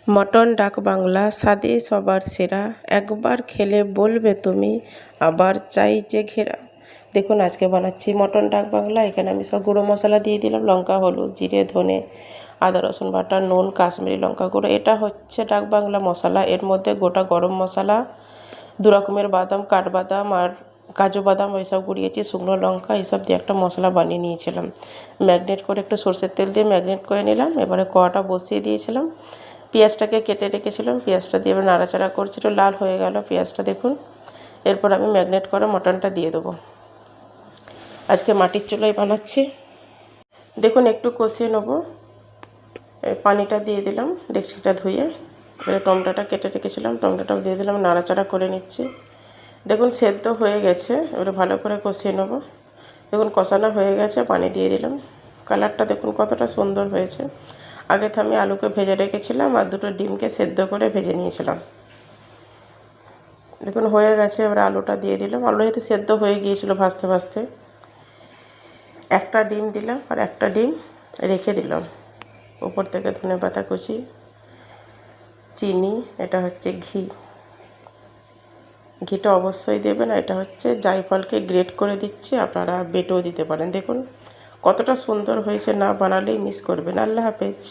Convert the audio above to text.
Mutton ডাক বাংলা স্বাদে সবার সেরা, একবার খেলে বলবে তুমি আবার চাই যে ঘেরা। দেখুন আজকে বানাচ্ছি মটন ডাক বাংলা। এখানে আমি সব গুঁড়ো মশলা দিয়ে দিলাম, লঙ্কা, হলুদ, জিরে, ধনে, আদা রসুন বাটা, নুন, কাশ্মীরি লঙ্কা গুঁড়ো। এটা হচ্ছে ডাক বাংলা মশলা। এর মধ্যে গোটা গরম মশলা, 2 রকমের বাদাম, কাঠবাদাম আর কাজু বাদাম ওইসব গুঁড়িয়েছি, শুকনো লঙ্কা এইসব দিয়ে একটা মশলা বানিয়ে নিয়েছিলাম। ম্যাগনেট করে একটু সরষের তেল দিয়ে ম্যাগনেট করে নিলাম। এবারে কড়াটা বসিয়ে দিয়েছিলাম। পেঁয়াজটাকে কেটে রেখেছিলাম, পেঁয়াজটা দিয়ে এবার নাড়াচাড়া করছি, একটু লাল হয়ে গেল পেঁয়াজটা দেখুন। এরপর আমি ম্যাগনেট করা মটনটা দিয়ে দেবো। আজকে মাটির চুলায় বানাচ্ছি। দেখুন একটু কষিয়ে নেবো। পানিটা দিয়ে দিলাম, ডেকচিটা ধুয়ে। এবারে টমেটোটা কেটে রেখেছিলাম, টমেটোটাও দিয়ে দিলাম, নাড়াচাড়া করে নিচ্ছি। দেখুন সেদ্ধ হয়ে গেছে, এবারে ভালো করে কষিয়ে নেবো। দেখুন কষানো হয়ে গেছে, পানি দিয়ে দিলাম। কালারটা দেখুন কতটা সুন্দর হয়েছে। আগে তো আমি আলুকে ভেজে রেখেছিলাম আর 2টো ডিমকে সেদ্ধ করে ভেজে নিয়েছিলাম। দেখুন হয়ে গেছে, এবার আলুটা দিয়ে দিলাম। আলু যেহেতু সেদ্ধ হয়ে গিয়েছিল ভাজতে ভাজতে, একটা ডিম দিলাম আর একটা ডিম রেখে দিলাম। উপর থেকে ধনেপাতা কুচি, চিনি, এটা হচ্ছে ঘি। ঘিটা অবশ্যই দেবেন। এটা হচ্ছে জায়ফলকে গ্রেট করে দিচ্ছি, আপনারা বেটেও দিতে পারেন। দেখুন কতটা সুন্দর হয়েছে, না বানালেই মিস করবেন। আল্লাহ হাফেজ।